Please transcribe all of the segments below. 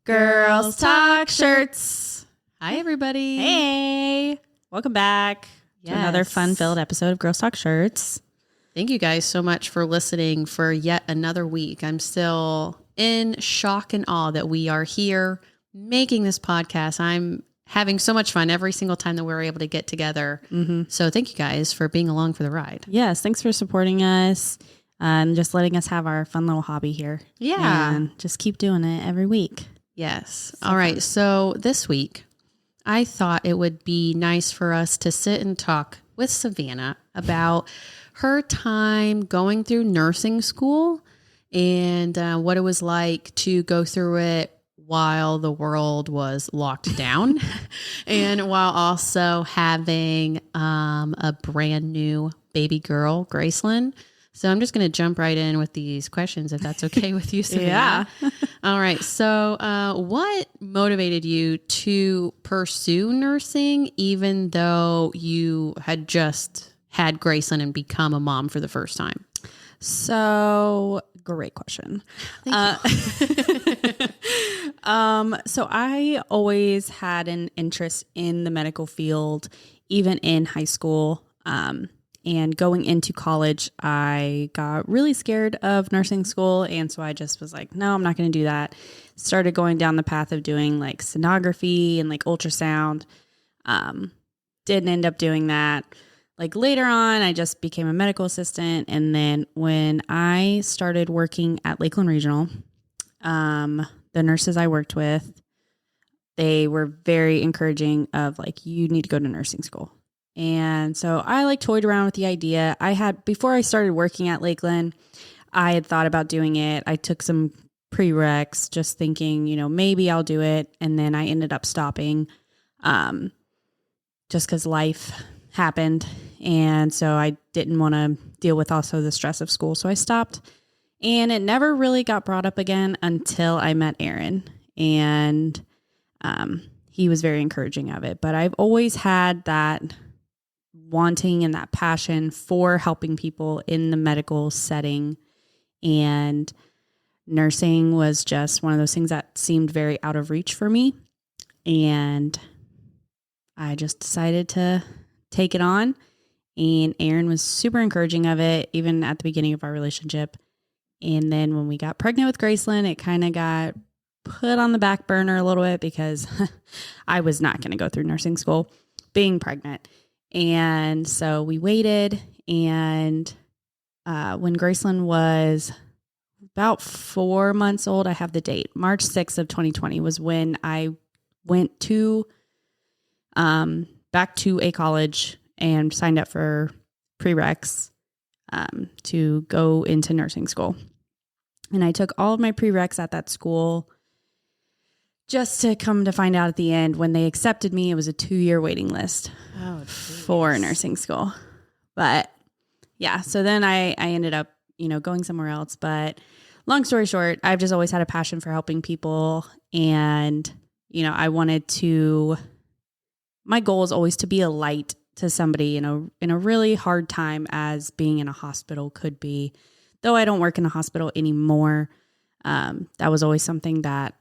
Girls Talk Shirts. Hi, everybody. Hey. Welcome back to another fun-filled episode of Girls Talk Shirts. Thank you guys so much for listening for yet another week. I'm still in shock and awe that we are here making this podcast. I'm having so much fun every single time that we're able to get together. So thank you guys for being along for the ride. Yes, thanks for supporting us and just letting us have our fun little hobby here. Yeah. And just keep doing it every week. Yes. All right. So this week, I thought it would be nice for us to sit and talk with Savannah about her time going through nursing school and what it was like to go through it while the world was locked down and while also having a brand new baby girl, Gracelyn. So I'm just going to jump right in with these questions, if that's okay with you, Savannah. Yeah. All right. So what motivated you to pursue nursing, even though you had just had Gracelyn and become a mom for the first time? So, great question. Thank you. So I always had an interest in the medical field, even in high school. And going into college, I got really scared of nursing school. And so I just was like, no, I'm not going to do that. Started going down the path of doing like sonography and like ultrasound. Didn't end up doing that. Like later on, I just became a medical assistant. And then when I started working at Lakeland Regional, the nurses I worked with, they were very encouraging of like, you need to go to nursing school. And so I like toyed around with the idea. Before I started working at Lakeland, I had thought about doing it. I took some prereqs just thinking, maybe I'll do it. And then I ended up stopping, just because life happened. And so I didn't want to deal with also the stress of school. So I stopped, and it never really got brought up again until I met Aaron, and, he was very encouraging of it. But I've always had that wanting and that passion for helping people in the medical setting, and nursing was just one of those things that seemed very out of reach for me. And I just decided to take it on, and Aaron was super encouraging of it, even at the beginning of our relationship. And then when we got pregnant with Gracelyn, it kind of got put on the back burner a little bit because I was not going to go through nursing school being pregnant. And so we waited, and when Gracelyn was about 4 months old, I have the date, March 6th of 2020 was when I went to back to a college and signed up for prereqs to go into nursing school. And I took all of my prereqs at that school, just to come to find out at the end, when they accepted me, it was a 2-year waiting list for nursing school. But yeah, so then I ended up, going somewhere else. But long story short, I've just always had a passion for helping people. And, my goal is always to be a light to somebody, in a really hard time, as being in a hospital could be. Though I don't work in a hospital anymore, that was always something that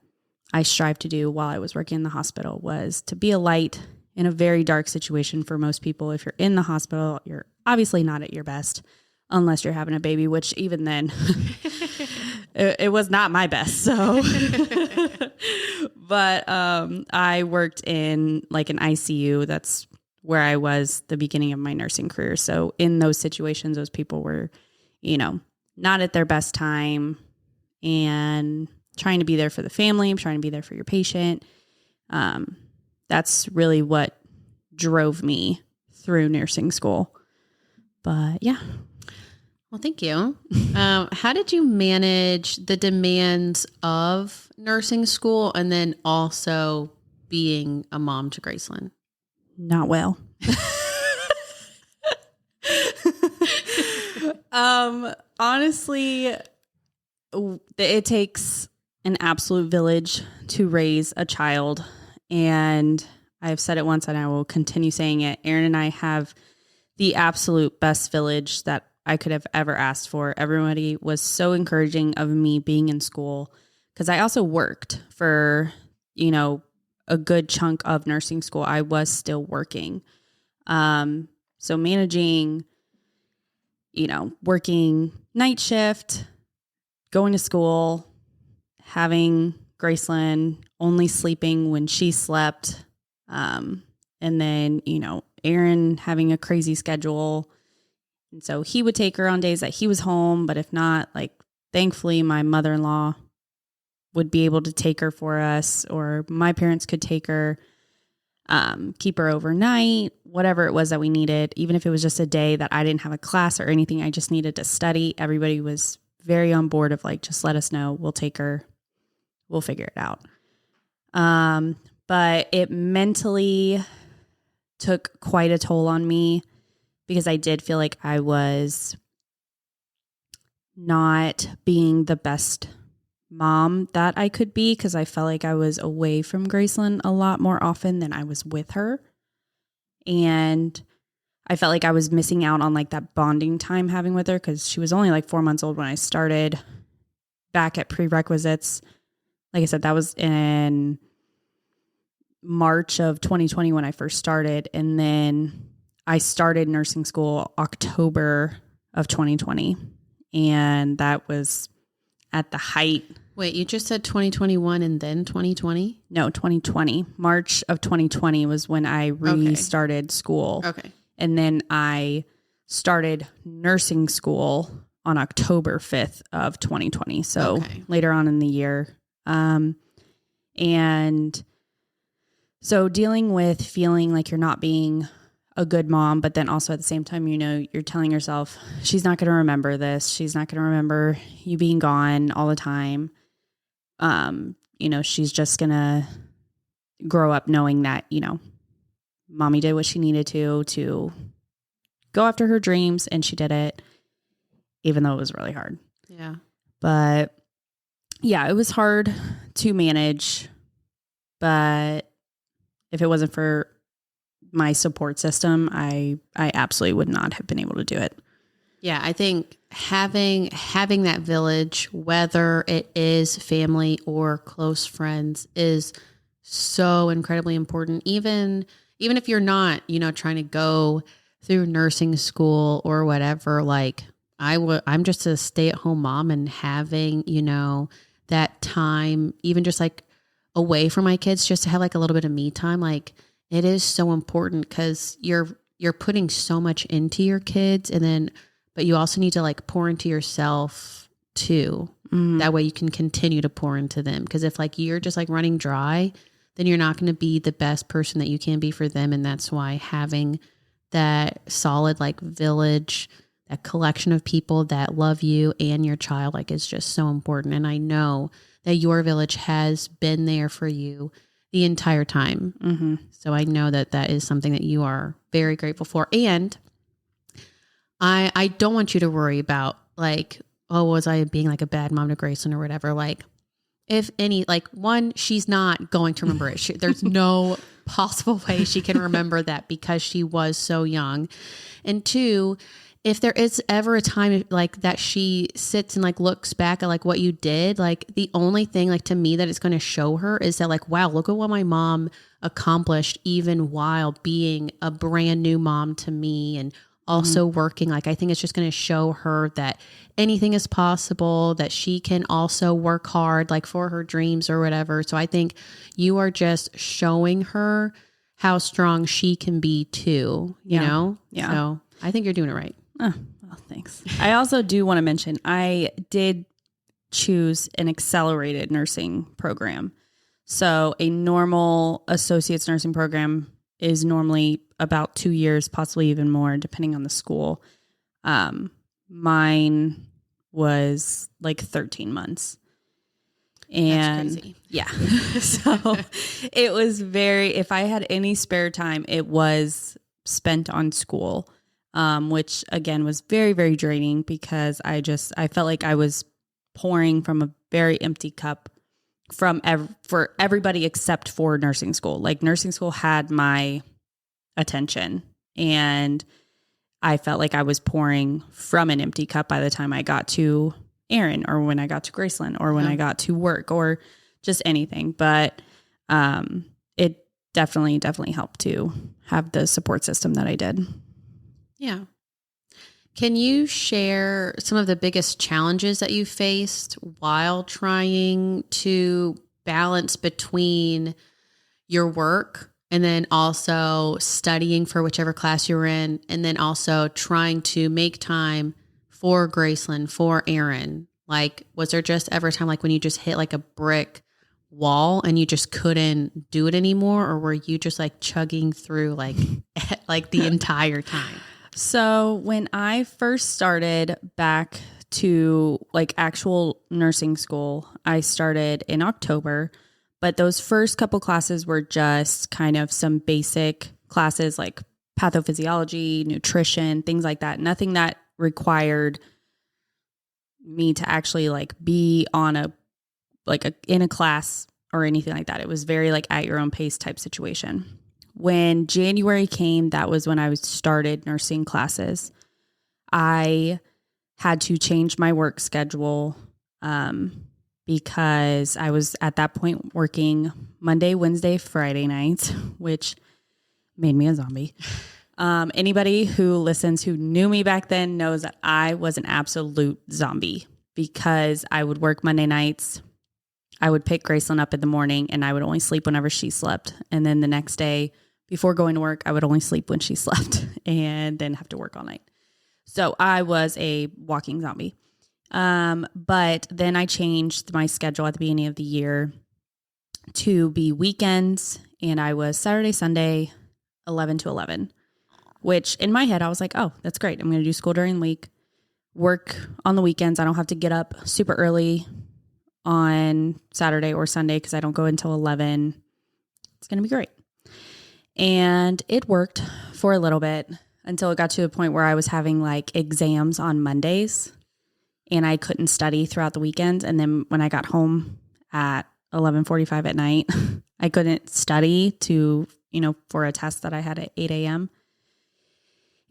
I strive to do while I was working in the hospital, was to be a light in a very dark situation for most people. If you're in the hospital, you're obviously not at your best unless you're having a baby, which even then it was not my best. So, but I worked in like an ICU. That's where I was the beginning of my nursing career. So in those situations, those people were, not at their best time, and trying to be there for the family, trying to be there for your patient. That's really what drove me through nursing school. But yeah. Well, thank you. How did you manage the demands of nursing school and then also being a mom to Gracelyn? Not well. Honestly, it takes an absolute village to raise a child. And I've said it once and I will continue saying it. Aaron and I have the absolute best village that I could have ever asked for. Everybody was so encouraging of me being in school, because I also worked for, a good chunk of nursing school. I was still working. So managing, working night shift, going to school, having Gracelyn only sleeping when she slept. And then, Aaron having a crazy schedule. And so he would take her on days that he was home. But if not, thankfully, my mother-in-law would be able to take her for us, or my parents could take her, keep her overnight, whatever it was that we needed. Even if it was just a day that I didn't have a class or anything, I just needed to study. Everybody was very on board of just let us know. We'll take her. We'll figure it out. But it mentally took quite a toll on me because I did feel like I was not being the best mom that I could be, because I felt like I was away from Gracelyn a lot more often than I was with her. And I felt like I was missing out on that bonding time having with her, because she was only 4 months old when I started back at prerequisites. Like I said, that was in March of 2020 when I first started. And then I started nursing school October of 2020. And that was at the height. Wait, you just said 2021 and then 2020? No, 2020. March of 2020 was when I restarted school. Okay. And then I started nursing school on October 5th of 2020. So later on in the year. And so dealing with feeling like you're not being a good mom, but then also at the same time, you're telling yourself, she's not going to remember this. She's not going to remember you being gone all the time. She's just going to grow up knowing that, mommy did what she needed to go after her dreams, and she did it, even though it was really hard. Yeah. But yeah, it was hard to manage, but if it wasn't for my support system, I absolutely would not have been able to do it. Yeah, I think having that village, whether it is family or close friends, is so incredibly important. Even if you're not, trying to go through nursing school or whatever, I'm just a stay-at-home mom, and having, that time, even just away from my kids, just to have a little bit of me time, it is so important, because you're putting so much into your kids, but you also need to pour into yourself too. That way you can continue to pour into them. Because if you're just running dry, then you're not going to be the best person that you can be for them. And that's why having that solid village, that collection of people that love you and your child is just so important. And I know that your village has been there for you the entire time. Mm-hmm. So I know that is something that you are very grateful for. And I don't want you to worry about was I being a bad mom to Gracelyn or whatever. If any, one, she's not going to remember it. There's no possible way she can remember that, because she was so young. And two, if there is ever a time that she sits and looks back at what you did, the only thing to me that it's going to show her is that wow, look at what my mom accomplished, even while being a brand new mom to me and also working. I think it's just going to show her that anything is possible, that she can also work hard for her dreams or whatever. So I think you are just showing her how strong she can be too, you know? Yeah. So I think you're doing it right. Oh, well, thanks. I also do want to mention, I did choose an accelerated nursing program. So a normal associate's nursing program is normally about 2 years, possibly even more, depending on the school. Mine was 13 months. And that's crazy. Yeah. So it was if I had any spare time, it was spent on school, which again was very, very draining, because I felt like I was pouring from a very empty cup for everybody except for nursing school. Nursing school had my attention, and I felt like I was pouring from an empty cup by the time I got to Aaron or when I got to Gracelyn or when I got to work or just anything. But it definitely helped to have the support system that I did. Yeah. Can you share some of the biggest challenges that you faced while trying to balance between your work and then also studying for whichever class you were in, and then also trying to make time for Gracelyn, for Aaron? Like, was there just ever a time like when you just hit like a brick wall and you just couldn't do it anymore? Or were you just like chugging through like the entire time? So when I first started back to like actual nursing school, I started in October, but those first couple classes were just kind of some basic classes like pathophysiology, nutrition, things like that. Nothing that required me to actually like be on in a class or anything like that. It was very like at your own pace type situation. When January came, that was when I started nursing classes. I had to change my work schedule because I was at that point working Monday, Wednesday, Friday nights, which made me a zombie. Anybody who listens who knew me back then knows that I was an absolute zombie because I would work Monday nights. I would pick Gracelyn up in the morning and I would only sleep whenever she slept. And then the next day before going to work, I would only sleep when she slept and then have to work all night. So I was a walking zombie. But then I changed my schedule at the beginning of the year to be weekends. And I was Saturday, Sunday, 11 to 11, which in my head, I was like, oh, that's great. I'm going to do school during the week, work on the weekends. I don't have to get up super early on Saturday or Sunday because I don't go until 11. It's going to be great. And it worked for a little bit until it got to a point where I was having like exams on Mondays and I couldn't study throughout the weekend. And then when I got home at 11:45 at night, I couldn't study for a test that I had at 8 a.m.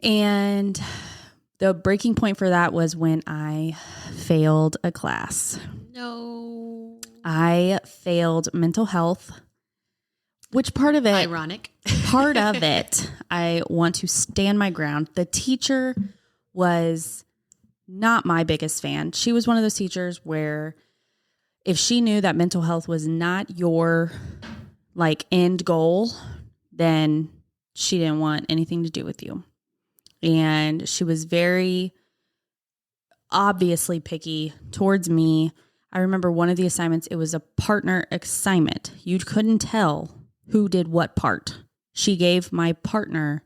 And the breaking point for that was when I failed a class. No. I failed mental health. Which part of it? Ironic. Part of it, I want to stand my ground. The teacher was not my biggest fan. She was one of those teachers where if she knew that mental health was not your like end goal, then she didn't want anything to do with you. And she was very obviously picky towards me. I remember one of the assignments, it was a partner assignment. You couldn't tell who did what part. She gave my partner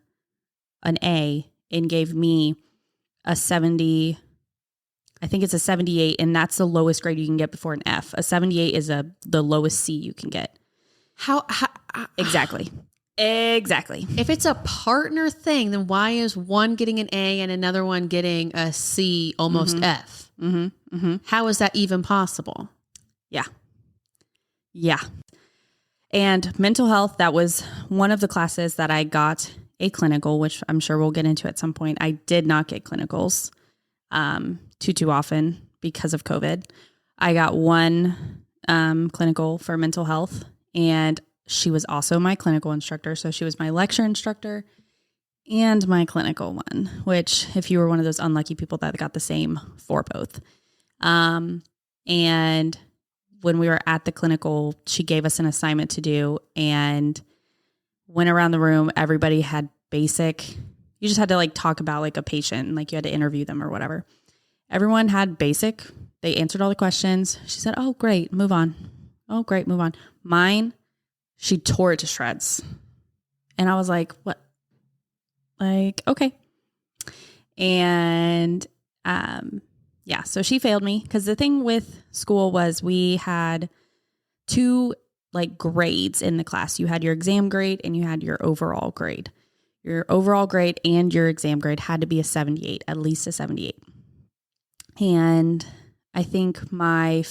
an A and gave me a 70. I think it's a 78, and that's the lowest grade you can get before an F. A 78 is the lowest C you can get. How Exactly. If it's a partner thing, then why is one getting an A and another one getting a C, almost F? How is that even possible? Yeah. And mental health, that was one of the classes that I got a clinical, which I'm sure we'll get into at some point. I did not get clinicals too often because of COVID. I got one clinical for mental health, and she was also my clinical instructor. So she was my lecture instructor and my clinical one, which if you were one of those unlucky people that got the same for both. And when we were at the clinical, she gave us an assignment to do and went around the room. Everybody had basic, you just had to like talk about like a patient and like you had to interview them or whatever. Everyone had basic. They answered all the questions. She said, oh, great, move on. Oh, great, move on. Mine, she tore it to shreds. And I was like, what? Like, okay. And yeah, so she failed me because the thing with school was we had two like grades in the class. You had your exam grade and you had your overall grade. Your overall grade and your exam grade had to be a 78, at least a 78. And I think my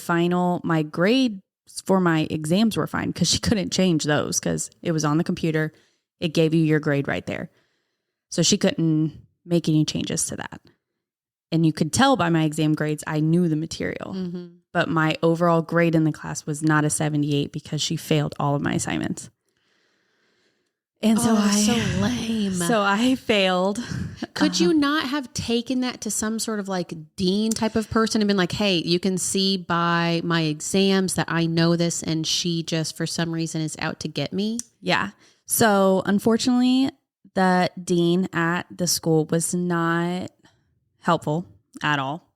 grade for my exams were fine because she couldn't change those because it was on the computer. It gave you your grade right there. So she couldn't make any changes to that. and you could tell by my exam grades, I knew the material. Mm-hmm. But my overall grade in the class was not a 78 because she failed all of my assignments. And so so lame. So I failed. Could you not have taken that to some sort of like dean type of person and been like, hey, you can see by my exams that I know this, and she just for some reason is out to get me? Yeah. So unfortunately, the dean at the school was not helpful at all.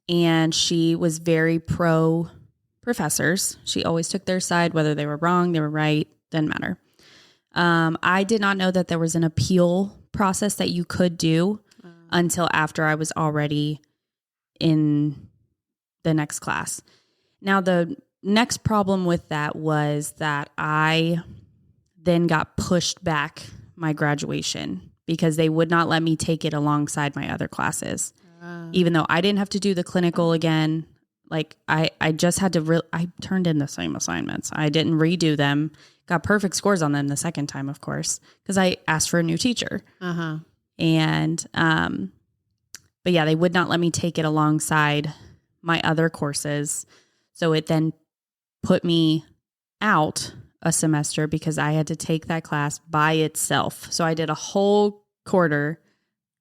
And she was very pro professors. She always took their side, whether they were wrong, they were right, didn't matter. I did not know that there was an appeal process that you could do until after I was already in the next class. Now, the next problem with that was that I then got pushed back my graduation because they would not let me take it alongside my other classes. Even though I didn't have to do the clinical again, like I just had to, I turned in the same assignments. I didn't redo them, got perfect scores on them the second time, of course, because I asked for a new teacher. And, but yeah, they would not let me take it alongside my other courses. So it then put me out a semester because I had to take that class by itself. So I did a whole quarter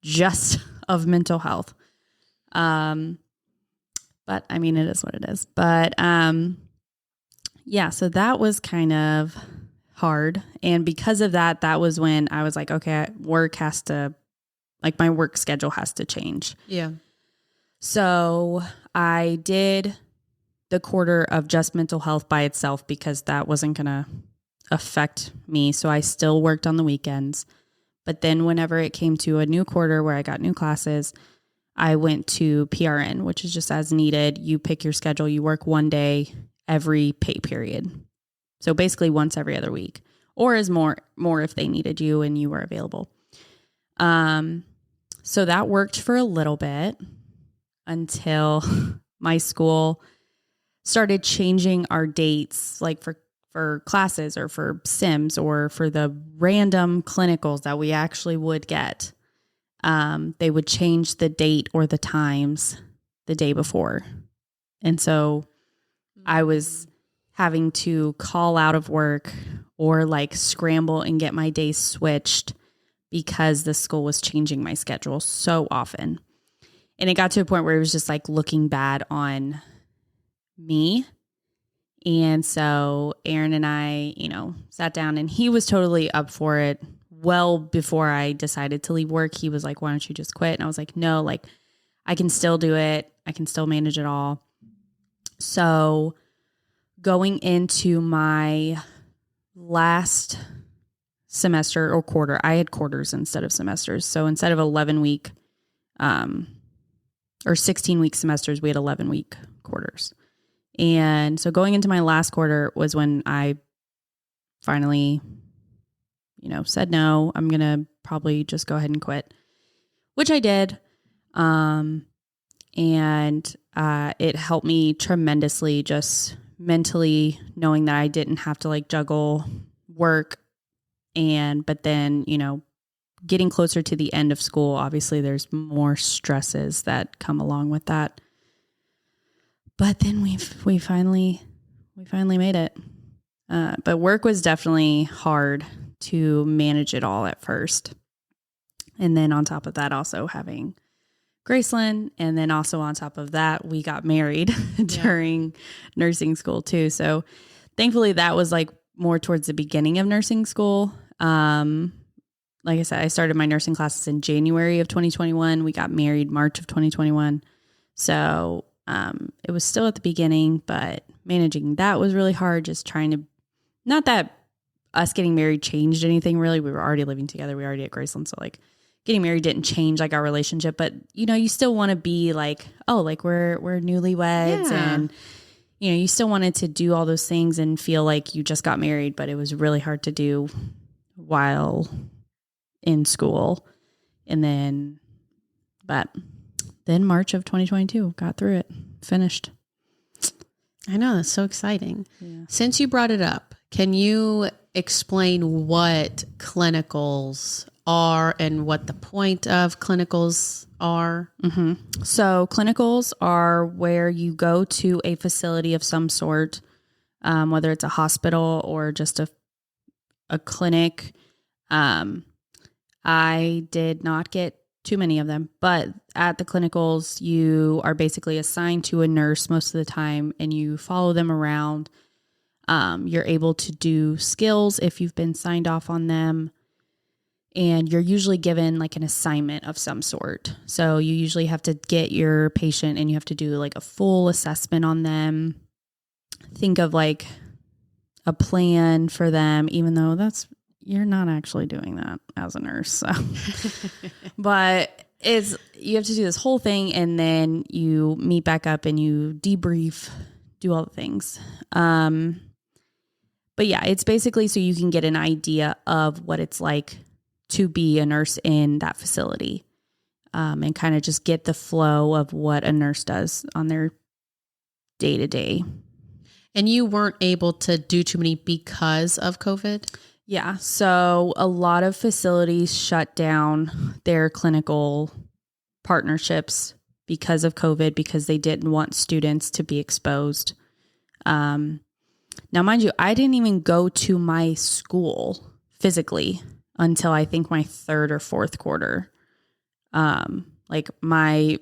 just of mental health. But I mean, it is what it is. But yeah, so that was kind of hard. And because of that, that was when I was like, okay, work has to, like my work schedule has to change. Yeah. So I did the quarter of just mental health by itself because that wasn't going to affect me. So I still worked on the weekends. But then whenever it came to a new quarter where I got new classes, I went to PRN, which is just as needed. You pick your schedule. You work one day every pay period. So basically once every other week, or is more if they needed you and you were available. So that worked for a little bit until my school started changing our dates, like for classes or for sims or for the random clinicals that we actually would get. They would change the date or the times the day before. And so I was having to call out of work or like scramble and get my days switched because the school was changing my schedule so often. And it got to a point where it was just like looking bad on me. And so Aaron and I, sat down and he was totally up for it. Well, before I decided to leave work, he was like, why don't you just quit? And I was like, no, like I can still do it. I can still manage it all. So going into my last semester or quarter, I had quarters instead of semesters. So instead of 11-week or 16-week semesters, we had 11-week quarters. And so going into my last quarter was when I finally, said, no, I'm going to probably just go ahead and quit, which I did. And it helped me tremendously just mentally knowing that I didn't have to like juggle work but then, getting closer to the end of school, obviously there's more stresses that come along with that. But then we finally made it. But work was definitely hard to manage it all at first. And then on top of that, also having Gracelyn. And then also on top of that, we got married during nursing school too. So thankfully that was like more towards the beginning of nursing school. Like I said, I started my nursing classes in January of 2021. We got married March of 2021. So it was still at the beginning, but managing that was really hard. Just trying to, not that us getting married changed anything really. We were already living together. We were already at Gracelyn. So like getting married didn't change like our relationship, but you still want to be like, oh, like we're newlyweds and you still wanted to do all those things and feel like you just got married, but it was really hard to do while in school. And then March of 2022, got through it, finished. I know, that's so exciting. Yeah. Since you brought it up, can you explain what clinicals are and what the point of clinicals are? So clinicals are where you go to a facility of some sort, whether it's a hospital or just a clinic. I did not get too many of them, but at the clinicals, you are basically assigned to a nurse most of the time and you follow them around. You're able to do skills if you've been signed off on them. And you're usually given like an assignment of some sort. So you usually have to get your patient and you have to do like a full assessment on them. Think of like a plan for them, even though you're not actually doing that as a nurse. So. But you have to do this whole thing and then you meet back up and you debrief, do all the things. But yeah, it's basically so you can get an idea of what it's like to be a nurse in that facility, and kind of just get the flow of what a nurse does on their day to day. And you weren't able to do too many because of COVID? Yeah. So a lot of facilities shut down their clinical partnerships because of COVID, because they didn't want students to be exposed. Now, mind you, I didn't even go to my school physically until I think my third or fourth quarter. Like my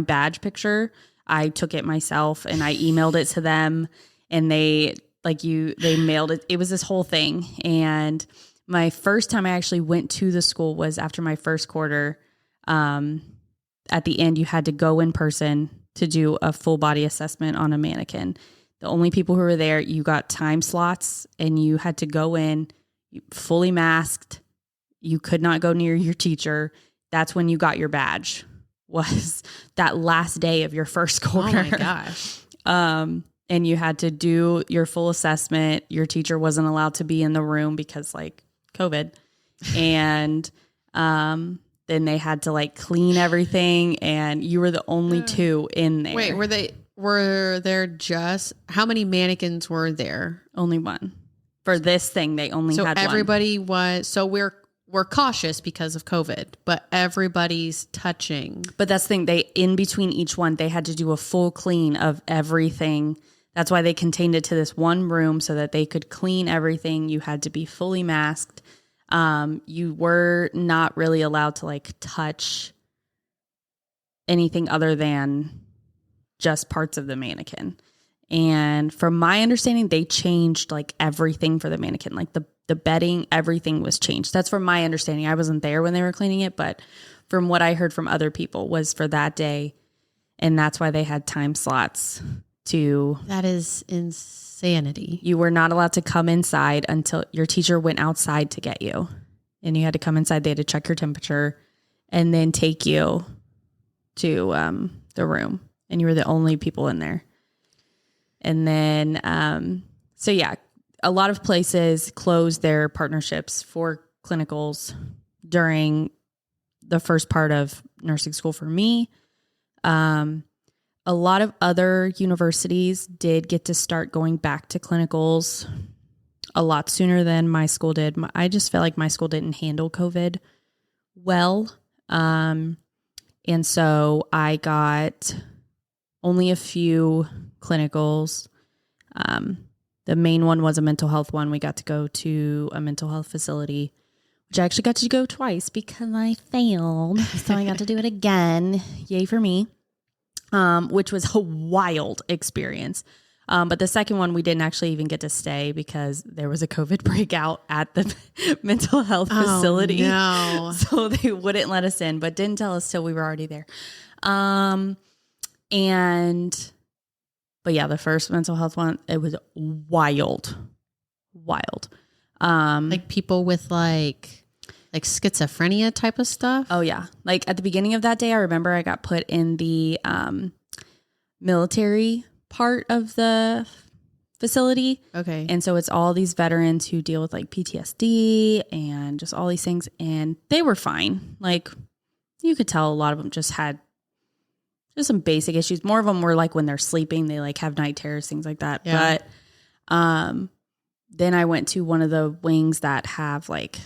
badge picture, I took it myself and I emailed it to them and they mailed it. It was this whole thing. And my first time I actually went to the school was after my first quarter. At the end, you had to go in person to do a full body assessment on a mannequin. The only people who were there, you got time slots and you had to go in fully masked. You could not go near your teacher. That's when you got your badge, was that last day of your first quarter. Oh my gosh. And you had to do your full assessment. Your teacher wasn't allowed to be in the room because like COVID. And then they had to like clean everything and you were the only two in there. Wait, were there just, how many mannequins were there? Only one. For this thing, they only had one. So everybody was, so we're cautious because of COVID, but everybody's touching. But that's the thing, in between each one, they had to do a full clean of everything. That's why they contained it to this one room so that they could clean everything. You had to be fully masked. You were not really allowed to like touch anything other than just parts of the mannequin. And from my understanding, they changed like everything for the mannequin, like the bedding, everything was changed. That's from my understanding. I wasn't there when they were cleaning it, but from what I heard from other people was for that day. And that's why they had time slots to. That is insanity. You were not allowed to come inside until your teacher went outside to get you. And you had to come inside. They had to check your temperature and then take you to the room. And you were the only people in there. And then, so yeah, a lot of places closed their partnerships for clinicals during the first part of nursing school for me. A lot of other universities did get to start going back to clinicals a lot sooner than my school did. I just felt like my school didn't handle COVID well. And so I got only a few clinicals. The main one was a mental health one. We got to go to a mental health facility, which I actually got to go twice because I failed. So I got to do it again. Yay for me. Which was a wild experience. But the second one, we didn't actually even get to stay because there was a COVID breakout at the mental health facility. No. So they wouldn't let us in, but didn't tell us till we were already there. But yeah, the first mental health one, it was wild. Like people with like schizophrenia type of stuff. Oh yeah. Like at the beginning of that day, I remember I got put in the military part of the facility. Okay. And so it's all these veterans who deal with like PTSD and just all these things. And they were fine. Like you could tell a lot of them just had just some basic issues. More of them were like when they're sleeping, they like have night terrors, things like that. Yeah. But then I went to one of the wings that have like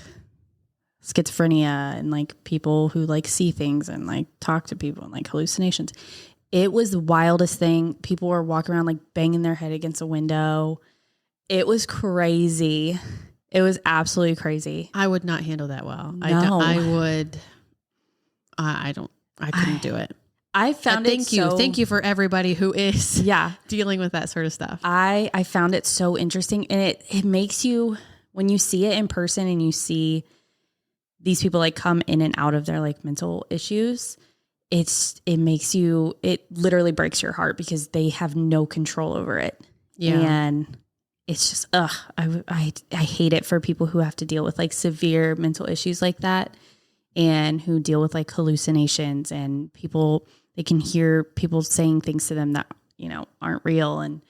schizophrenia and like people who like see things and like talk to people and like hallucinations. It was the wildest thing. People were walking around like banging their head against a window. It was crazy. It was absolutely crazy. I would not handle that well. No. I couldn't do it. I found it Thank you for everybody who is dealing with that sort of stuff. I found it so interesting, and it makes you, when you see it in person and you see these people like come in and out of their like mental issues, it literally breaks your heart because they have no control over it. Yeah. And it's just, I hate it for people who have to deal with like severe mental issues like that, and who deal with like hallucinations, and people, they can hear people saying things to them that, you know, aren't real.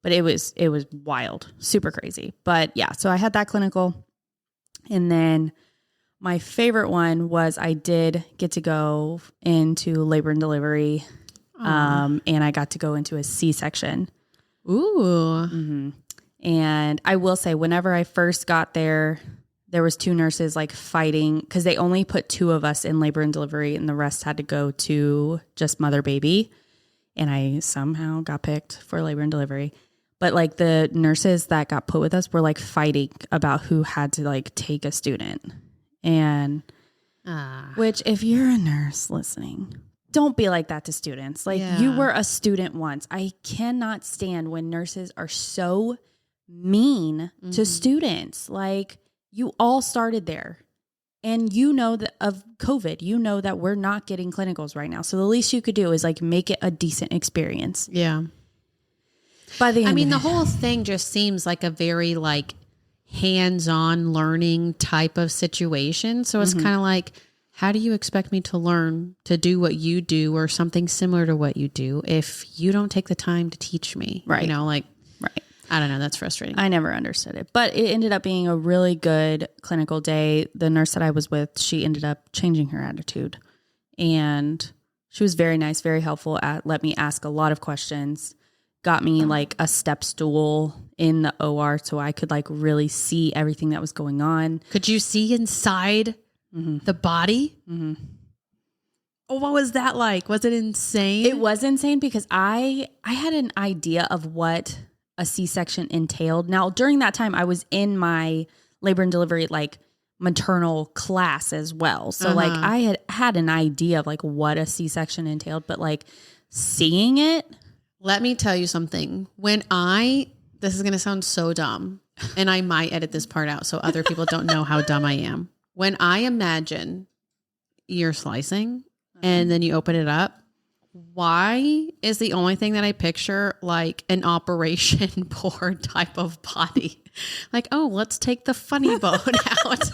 But it was wild, super crazy. But yeah, so I had that clinical. And then my favorite one was I did get to go into labor and delivery. And I got to go into a C-section. Ooh. Mm-hmm. And I will say, whenever I first got there was 2 nurses like fighting because they only put 2 of us in labor and delivery and the rest had to go to just mother baby. And I somehow got picked for labor and delivery. But like the nurses that got put with us were like fighting about who had to like take a student. And which, if you're a nurse listening, don't be like that to students. Like you were a student once. I cannot stand when nurses are so mean to students. Like, you all started there, and you know that of COVID, you know that we're not getting clinicals right now. So the least you could do is like make it a decent experience. Yeah. By the end, the whole thing just seems like a very like hands-on learning type of situation. So it's kind of like, how do you expect me to learn to do what you do or something similar to what you do if you don't take the time to teach me? Right. You know, like, right. I don't know. That's frustrating. I never understood it, but it ended up being a really good clinical day. The nurse that I was with, she ended up changing her attitude, and she was very nice, very helpful let me ask a lot of questions, got me like a step stool in the OR so I could like really see everything that was going on. Could you see inside the body? Mm-hmm. Oh, what was that like? Was it insane? It was insane because I had an idea of what a C-section entailed. Now, during that time, I was in my labor and delivery, like maternal class as well. So like I had an idea of like what a C-section entailed, but like seeing it. Let me tell you something. This is going to sound so dumb, and I might edit this part out so other people don't know how dumb I am. When I imagine you're slicing and then you open it up, why is the only thing that I picture like an operation board type of body? Like, oh, let's take the funny bone out.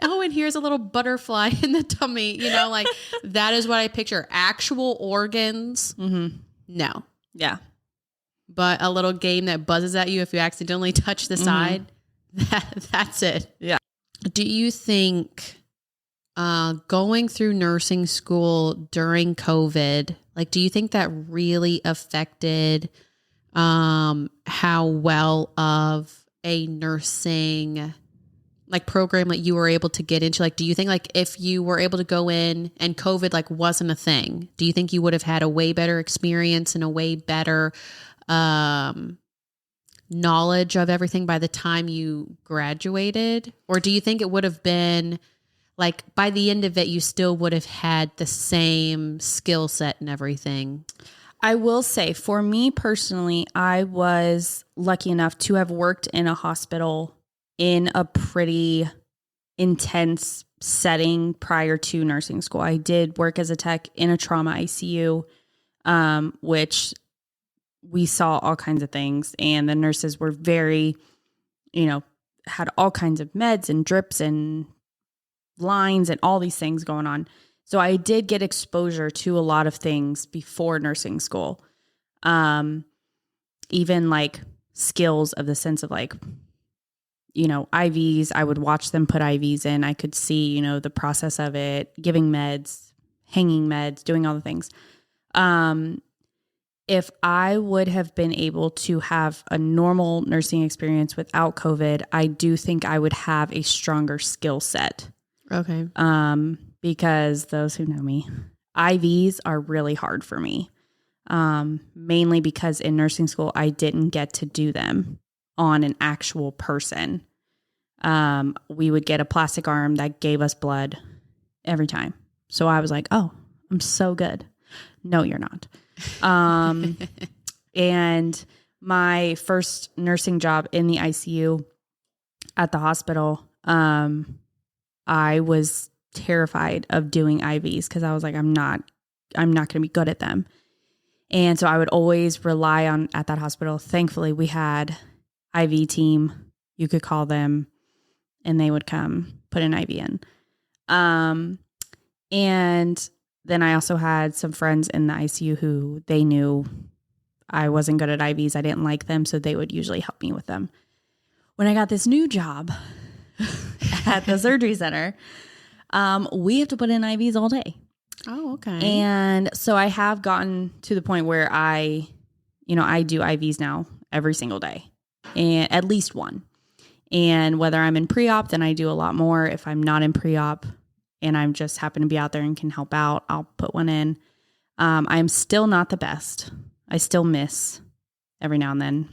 Oh, and here's a little butterfly in the tummy. You know, like that is what I picture. Actual organs. Mm-hmm. No. Yeah. But a little game that buzzes at you if you accidentally touch the side. That's it. Yeah. Do you think going through nursing school during COVID, like, do you think that really affected how well of a nursing like program like you were able to get into? Like, do you think like if you were able to go in and COVID like wasn't a thing, do you think you would have had a way better experience and a way better knowledge of everything by the time you graduated? Or do you think it would have been like by the end of it, you still would have had the same skill set and everything? I will say for me personally, I was lucky enough to have worked in a hospital in a pretty intense setting prior to nursing school. I did work as a tech in a trauma ICU, which we saw all kinds of things. And the nurses were very, had all kinds of meds and drips and lines and all these things going on. So I did get exposure to a lot of things before nursing school. Even like skills of the sense of like, IVs, I would watch them put IVs in. I could see, the process of it, giving meds, hanging meds, doing all the things. If I would have been able to have a normal nursing experience without COVID, I do think I would have a stronger skill set. Okay. Because those who know me, IVs are really hard for me. Mainly because in nursing school, I didn't get to do them on an actual person. We would get a plastic arm that gave us blood every time. So I was like, oh, I'm so good. No, you're not. And my first nursing job in the ICU at the hospital, I was terrified of doing IVs because I was like, I'm not going to be good at them. And so I would always rely on, at that hospital, thankfully we had IV team, you could call them, and they would come put an IV in. And then I also had some friends in the ICU who they knew I wasn't good at IVs. I didn't like them, so they would usually help me with them. When I got this new job at the surgery center, we have to put in IVs all day. Oh, okay. And so I have gotten to the point where I do IVs now every single day, and at least one. And whether I'm in pre-op, then I do a lot more. If I'm not in pre-op and I'm just happen to be out there and can help out, I'll put one in. I'm still not the best. I still miss every now and then.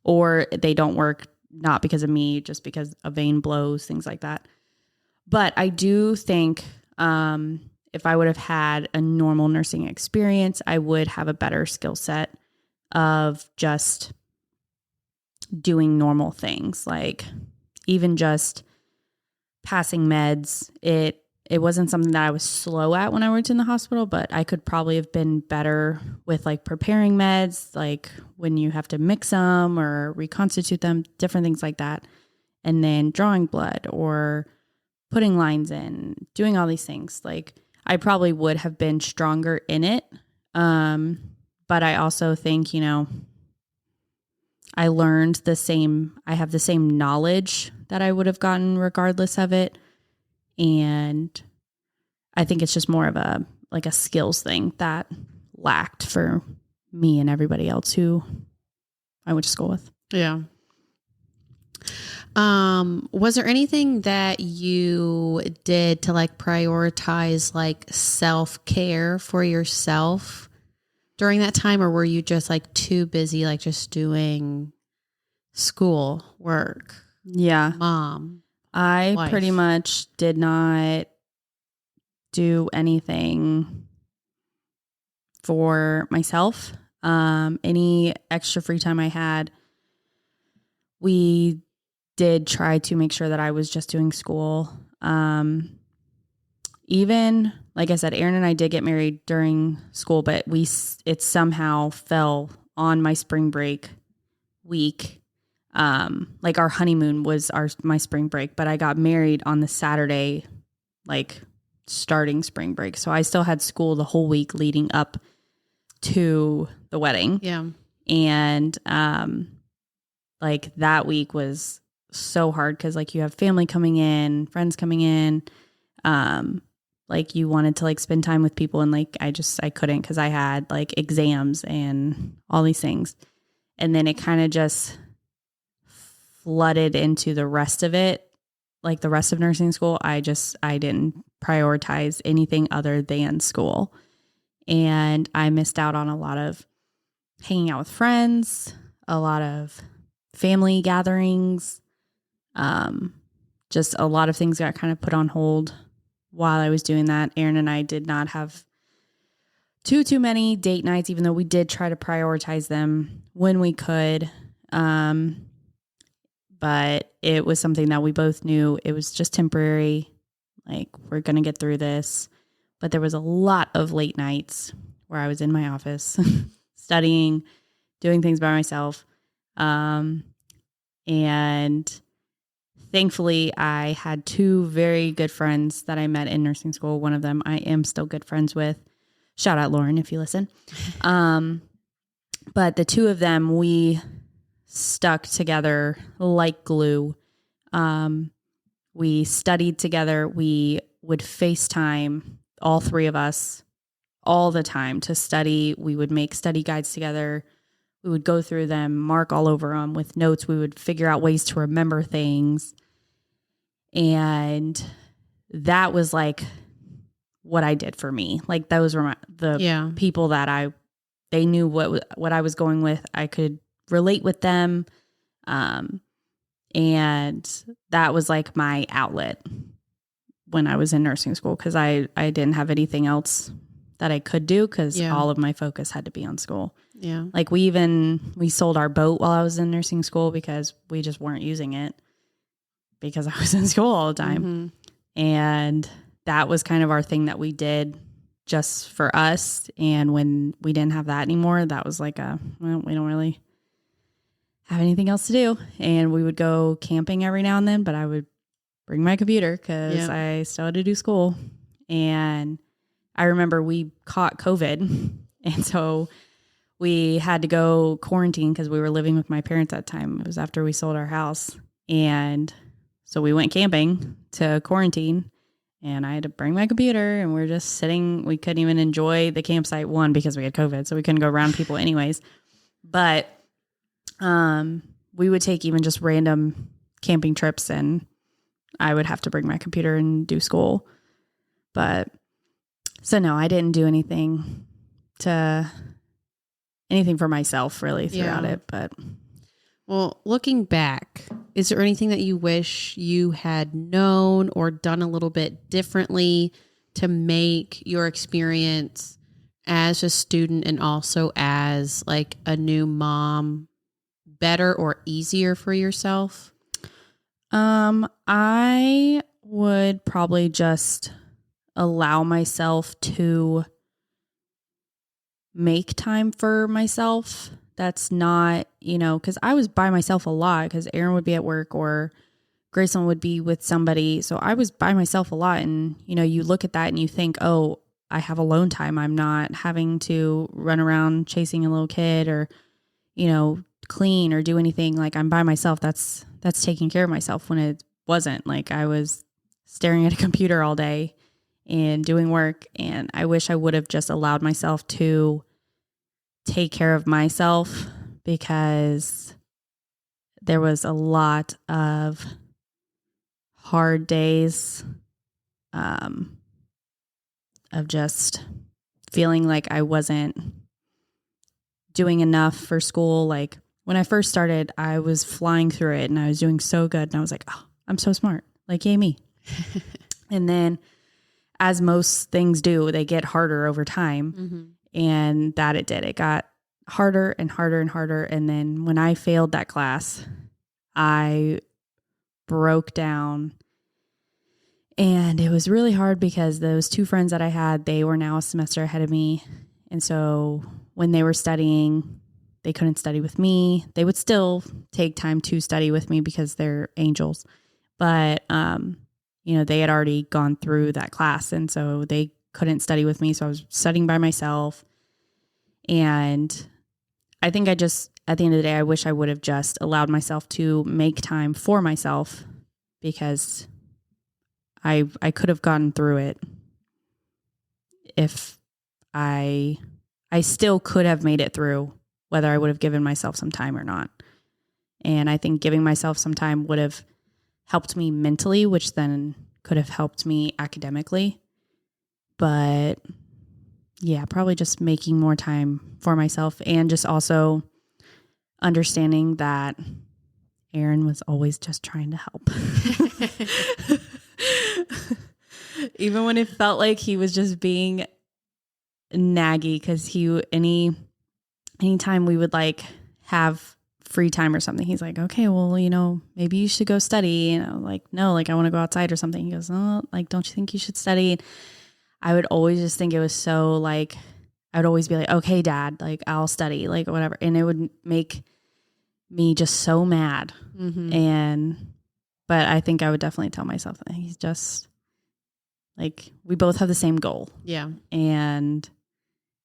Or they don't work, not because of me, just because a vein blows, things like that. But I do think if I would have had a normal nursing experience, I would have a better skill set of just doing normal things, like even just passing meds. It wasn't something that I was slow at when I worked in the hospital, but I could probably have been better with like preparing meds, like when you have to mix them or reconstitute them, different things like that. And then drawing blood or putting lines in, doing all these things. Like I probably would have been stronger in it. But I also think, I learned I have the same knowledge that I would have gotten regardless of it. And I think it's just more of a skills thing that lacked for me and everybody else who I went to school with. Yeah. Was there anything that you did to prioritize self-care for yourself during that time? Or were you just too busy, just doing school, work? Yeah. Mom. I life. Pretty much did not do anything for myself. Any extra free time I had, we did try to make sure that I was just doing school. Even, like I said, Aaron and I did get married during school, but it somehow fell on my spring break week. Our honeymoon was my spring break, but I got married on the Saturday, starting spring break. So I still had school the whole week leading up to the wedding. Yeah. And, that week was so hard because you have family coming in, friends coming in. You wanted to spend time with people, and I couldn't because I had exams and all these things. And then it kind of just flooded into the rest of it, the rest of nursing school. I didn't prioritize anything other than school. And I missed out on a lot of hanging out with friends, a lot of family gatherings. Just a lot of things got kind of put on hold while I was doing that. Aaron and I did not have too many date nights, even though we did try to prioritize them when we could. But it was something that we both knew it was just temporary. We're going to get through this. But there was a lot of late nights where I was in my office studying, doing things by myself. And thankfully, I had two very good friends that I met in nursing school. One of them I am still good friends with. Shout out Lauren if you listen. But the two of them, we stuck together like glue. We studied together. We would FaceTime, all three of us, all the time to study. We would make study guides together. We would go through them, mark all over them with notes. We would figure out ways to remember things. And that was like what I did for me. Like those were the people that they knew what I was going with. I could relate with them. And that was like my outlet when I was in nursing school, because I didn't have anything else that I could do, because all of my focus had to be on school. Yeah. Like we sold our boat while I was in nursing school because we just weren't using it because I was in school all the time. Mm-hmm. And that was kind of our thing that we did just for us. And when we didn't have that anymore, that was like we don't really have anything else to do. And we would go camping every now and then, but I would bring my computer because I still had to do school. And I remember we caught COVID. And so we had to go quarantine because we were living with my parents at the time. It was after we sold our house. And so we went camping to quarantine, and I had to bring my computer, and we're just sitting. We couldn't even enjoy the campsite, one, because we had COVID, so we couldn't go around people anyways. But we would take even just random camping trips, and I would have to bring my computer and do school. But so no, I didn't do anything for myself really throughout it. But well, looking back, is there anything that you wish you had known or done a little bit differently to make your experience as a student and also as like a new mom better or easier for yourself? I would probably just allow myself to make time for myself. That's not, because I was by myself a lot because Aaron would be at work or Gracelyn would be with somebody. So I was by myself a lot. And, you look at that and you think, oh, I have alone time. I'm not having to run around chasing a little kid or, clean or do anything. Like I'm by myself. That's taking care of myself, when it wasn't. Like I was staring at a computer all day and doing work. And I wish I would have just allowed myself to take care of myself, because there was a lot of hard days of just feeling like I wasn't doing enough for school. Like when I first started, I was flying through it and I was doing so good. And I was like, oh, I'm so smart. Like, yay me. And then, as most things do, they get harder over time. Mm-hmm. And that it did. It got harder and harder and harder. And then when I failed that class, I broke down. And it was really hard because those two friends that I had, they were now a semester ahead of me. And so when they were studying, they couldn't study with me. They would still take time to study with me because they're angels. But, they had already gone through that class. And so they couldn't study with me. So I was studying by myself. And I think at the end of the day, I wish I would have just allowed myself to make time for myself, because I could have gotten through it if I still could have made it through, whether I would have given myself some time or not. And I think giving myself some time would have helped me mentally, which then could have helped me academically. But yeah, probably just making more time for myself, and just also understanding that Aaron was always just trying to help. Even when it felt like he was just being naggy, because anytime we would like have free time or something, he's like, okay, well, maybe you should go study. Like, no, like I want to go outside or something. He goes, oh, like, don't you think you should study? I would always just think it was so like, I would always be like, okay, Dad, like I'll study, like whatever. And it would make me just so mad. Mm-hmm. But I think I would definitely tell myself that he's just like, we both have the same goal. Yeah. And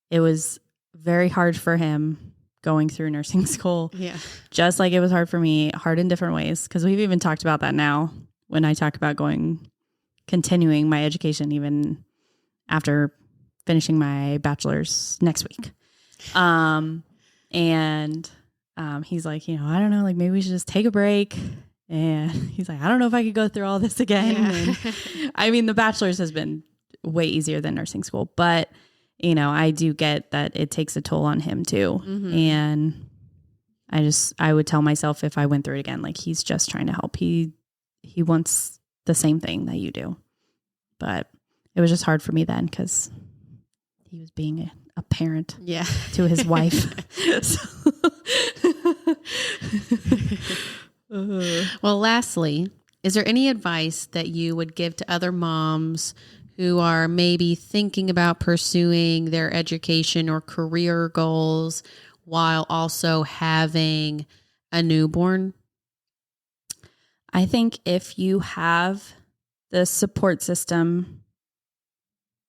it was very hard for him going through nursing school. Yeah. Just like it was hard for me, hard in different ways. Cause we've even talked about that now when I talk about continuing my education, even after finishing my bachelor's next week. He's like, I don't know, like maybe we should just take a break And he's like, I don't know if I could go through all this again. Yeah. And, I mean, the bachelor's has been way easier than nursing school, but I do get that it takes a toll on him too. Mm-hmm. And I would tell myself if I went through it again, like he's just trying to help. He wants the same thing that you do, but it was just hard for me then because he was being a parent to his wife. Well, lastly, is there any advice that you would give to other moms who are maybe thinking about pursuing their education or career goals while also having a newborn? I think if you have the support system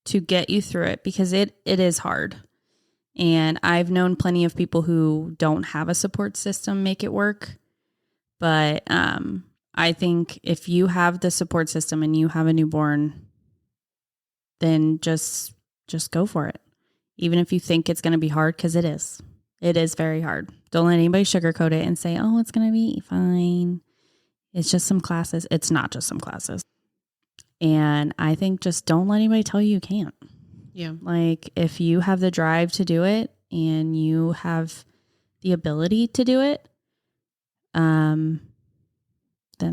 to get you through it, because it is hard. And I've known plenty of people who don't have a support system make it work. But I think if you have the support system and you have a newborn, then just go for it. Even if you think it's going to be hard, because it is. It is very hard. Don't let anybody sugarcoat it and say, oh, it's going to be fine. It's just some classes. It's not just some classes. And I think just don't let anybody tell you can't. Yeah. Like if you have the drive to do it and you have the ability to do it, then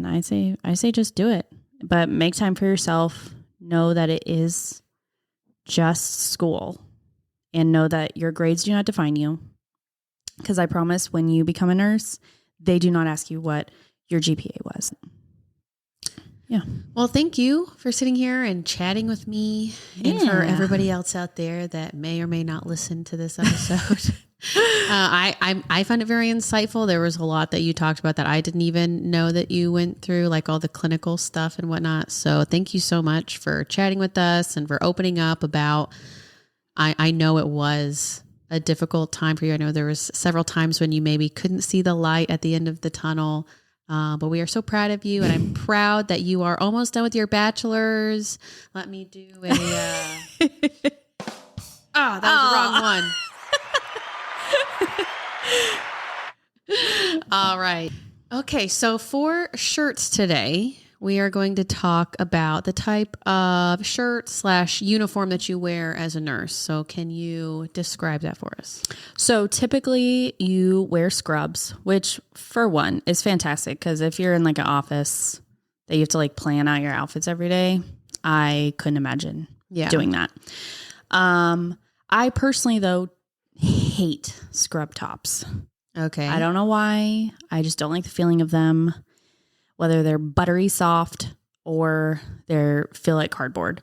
I say just do it. But make time for yourself. Know that it is just school and know that your grades do not define you. Because I promise when you become a nurse, they do not ask you what your GPA was. Yeah. Well, thank you for sitting here and chatting with me and for everybody else out there that may or may not listen to this episode. I find it very insightful. There was a lot that you talked about that I didn't even know that you went through, like all the clinical stuff and whatnot. So thank you so much for chatting with us and for opening up about, I know it was a difficult time for you. I know there was several times when you maybe couldn't see the light at the end of the tunnel. But we are so proud of you, and I'm proud that you are almost done with your bachelor's. Let me do a. That was the wrong one. All right. Okay, so for shirts today, we are going to talk about the type of shirt/uniform that you wear as a nurse. So can you describe that for us? So typically you wear scrubs, which for one is fantastic because if you're in like an office that you have to like plan out your outfits every day, I couldn't imagine doing that. I personally though hate scrub tops. Okay. I don't know why. I just don't like the feeling of them. Whether they're buttery soft or they feel like cardboard.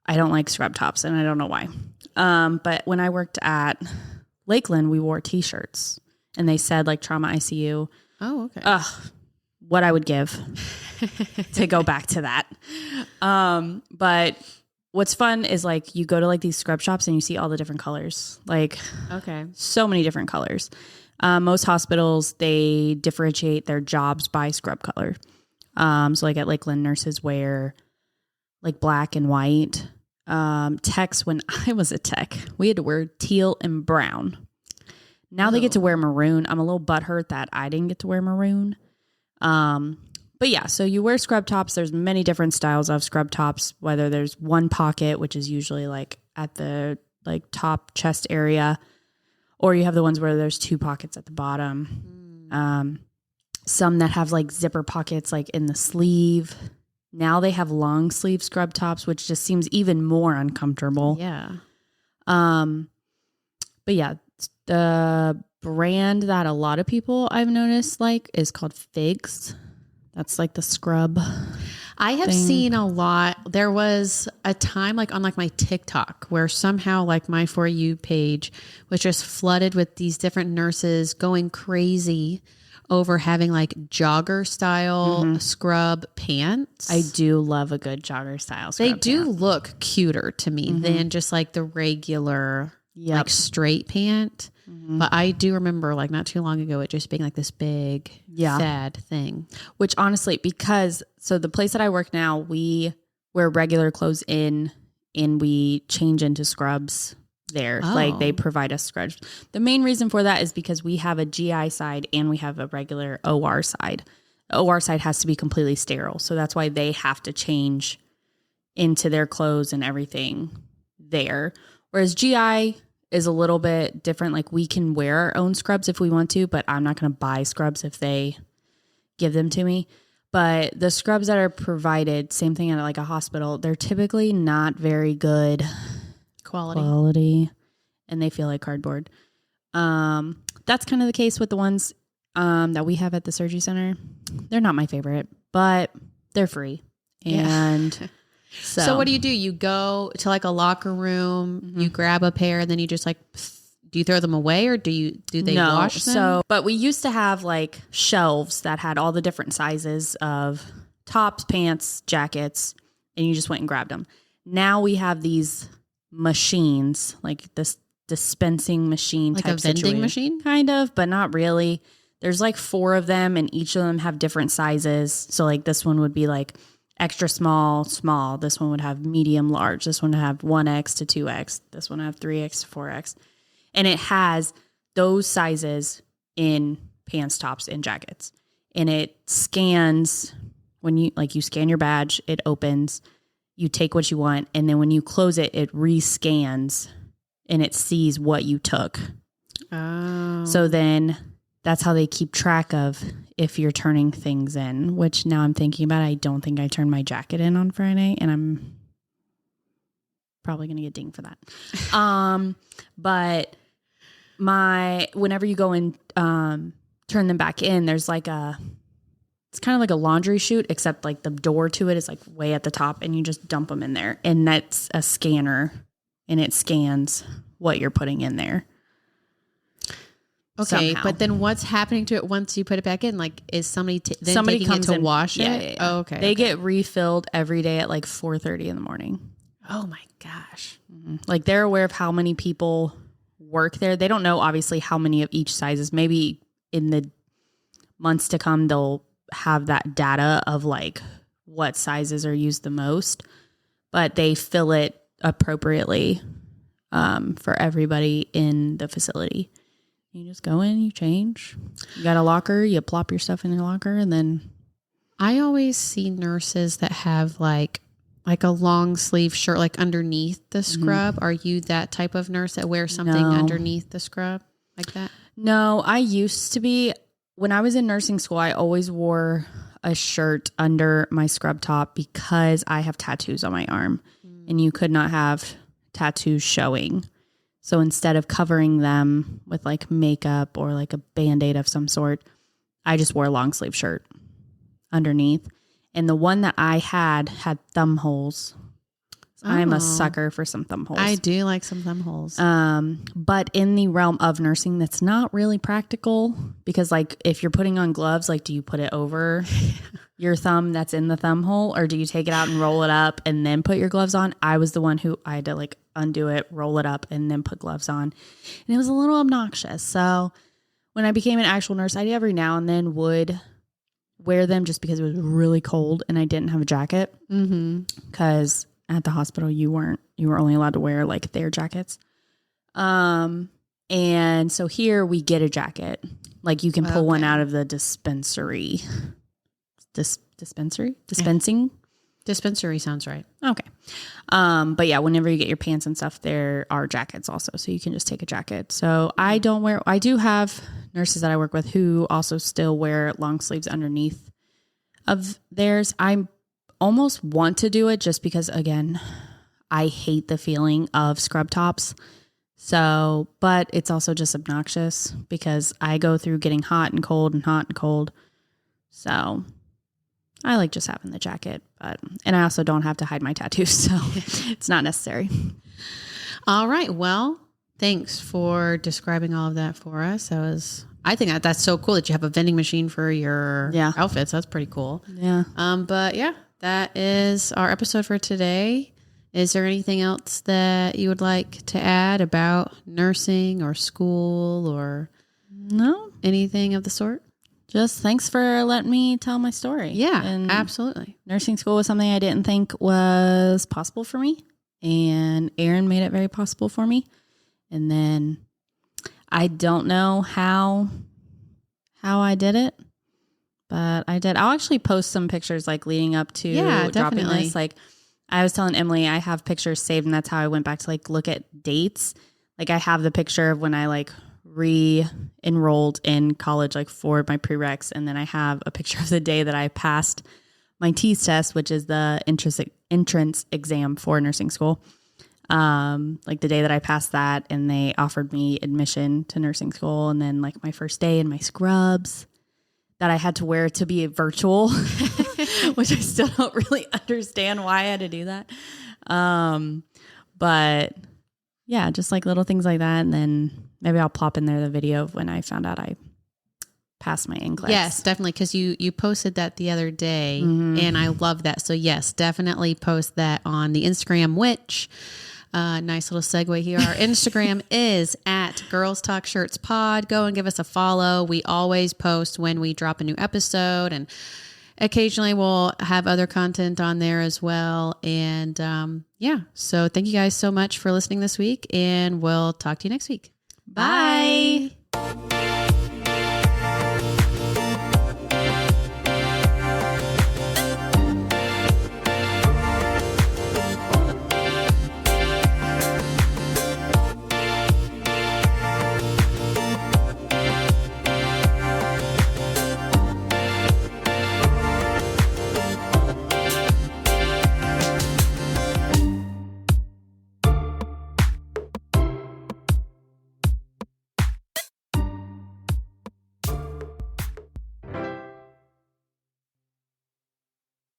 I don't like scrub tops and I don't know why. But when I worked at Lakeland, we wore t-shirts and they said like trauma ICU. Oh, okay. What I would give to go back to that. But what's fun is like you go to like these scrub shops and you see all the different colors. Like so many different colors. Most hospitals, they differentiate their jobs by scrub color. So like at Lakeland, nurses wear like black and white. Techs, when I was a tech, we had to wear teal and brown. Now they get to wear maroon. I'm a little butthurt that I didn't get to wear maroon. But yeah, so you wear scrub tops. There's many different styles of scrub tops, whether there's one pocket, which is usually like at the like top chest area, or you have the ones where there's two pockets at the bottom. Some that have like zipper pockets like in the sleeve. Now they have long sleeve scrub tops, which just seems even more uncomfortable. Yeah. But yeah, the brand that a lot of people I've noticed like is called Figs. That's like the scrub. I have seen a lot. There was a time like on like my TikTok where somehow like my For You page was just flooded with these different nurses going crazy over having like jogger style scrub pants. I do love a good jogger style scrub They do look cuter to me than just like the regular like straight pant. But I do remember like not too long ago it just being like this big fad thing. Which honestly, because so the place that I work now, we wear regular clothes in and we change into scrubs there. Like they provide us scrubs. The main reason for that is because we have a GI side and we have a regular OR side. OR side has to be completely sterile. So that's why they have to change into their clothes and everything there. Whereas GI is a little bit different. Like we can wear our own scrubs if we want to, but I'm not going to buy scrubs if they give them to me. But the scrubs that are provided, same thing at like a hospital, they're typically not very good quality and they feel like cardboard. That's kind of the case with the ones that we have at the surgery center. They're not my favorite, but they're free. And so what do? You go to like a locker room, you grab a pair, and then you just like, do you throw them away or do they wash them? So, but we used to have like shelves that had all the different sizes of tops, pants, jackets, and you just went and grabbed them. Now we have these machines, like this dispensing machine, like type a vending situation. machine, kind of, but not really. There's like 4 of them, and each of them have different sizes. So like this one would be like extra small, small. This one would have medium, large. This one would have 1X to 2X. This one would have 3X to 4X. And it has those sizes in pants, tops, and jackets. And it scans when you scan your badge, it opens, you take what you want. And then when you close it, it rescans and it sees what you took. Oh. So then that's how they keep track of if you're turning things in, which now I'm thinking about, I don't think I turned my jacket in on Friday, and I'm probably going to get dinged for that. But whenever you go and turn them back in, there's like it's kind of like a laundry chute, except like the door to it is like way at the top, and you just dump them in there, and that's a scanner, and it scans what you're putting in there. Okay, somehow. but then what's happening to it once you put it back in? Like, is somebody taking comes it to in, wash it? Yeah. Oh, okay. They get refilled every day at like 4:30 in the morning. Oh my gosh. Mm-hmm. Like they're aware of how many people work there. They don't know obviously how many of each sizes. Maybe in the months to come, they'll have that data of like what sizes are used the most, but they fill it appropriately for everybody in the facility. You just go in, you change. You got a locker, you plop your stuff in your locker, and then... I always see nurses that have like a long sleeve shirt, like underneath the scrub. Are you that type of nurse that wears something underneath the scrub like that? No, I used to be. When I was in nursing school, I always wore a shirt under my scrub top because I have tattoos on my arm, and you could not have tattoos showing. So instead of covering them with like makeup or like a Band-Aid of some sort, I just wore a long sleeve shirt underneath. And the one that I had thumb holes. I'm a sucker for some thumb holes. I do like some thumb holes. But in the realm of nursing, that's not really practical because like if you're putting on gloves, like do you put it over your thumb that's in the thumb hole, or do you take it out and roll it up and then put your gloves on? I was the one who I had to like undo it, roll it up, and then put gloves on. And it was a little obnoxious. So when I became an actual nurse, I every now and then would wear them just because it was really cold and I didn't have a jacket. Because at the hospital, you were only allowed to wear like their jackets. And so here we get a jacket. Like you can pull one out of the dispensary. Dispensing? Dispensary sounds right. Okay. But yeah, whenever you get your pants and stuff, there are jackets also. So you can just take a jacket. So I do have nurses that I work with who also still wear long sleeves underneath of theirs. I almost want to do it just because, again, I hate the feeling of scrub tops. So, but it's also just obnoxious because I go through getting hot and cold and hot and cold. So I like just having the jacket, and I also don't have to hide my tattoos, so it's not necessary. All right. Well, thanks for describing all of that for us. I think that's so cool that you have a vending machine for your outfits. That's pretty cool. Yeah. But yeah, that is our episode for today. Is there anything else that you would like to add about nursing or school or anything of the sort? Just thanks for letting me tell my story. Yeah, and absolutely. Nursing school was something I didn't think was possible for me, and Aaron made it very possible for me. And then I don't know how I did it, but I did. I'll actually post some pictures like leading up to dropping definitely. this. Like I was telling Emily, I have pictures saved, and that's how I went back to like look at dates. Like I have the picture of when I like re-enrolled in college, like for my prereqs. And then I have a picture of the day that I passed my TEAS test, which is the entrance exam for nursing school. Like the day that I passed that, and they offered me admission to nursing school. And then like my first day in my scrubs that I had to wear to be virtual, which I still don't really understand why I had to do that. But yeah, just like little things like that. And then maybe I'll plop in there the video of when I found out I passed my NCLEX. Yes, definitely. Because you posted that the other day, and I love that. So yes, definitely post that on the Instagram, which nice little segue here. Our Instagram is at Girls Talk Shirts Pod. Go and give us a follow. We always post when we drop a new episode, and occasionally we'll have other content on there as well. And yeah, so thank you guys so much for listening this week, and we'll talk to you next week. Bye.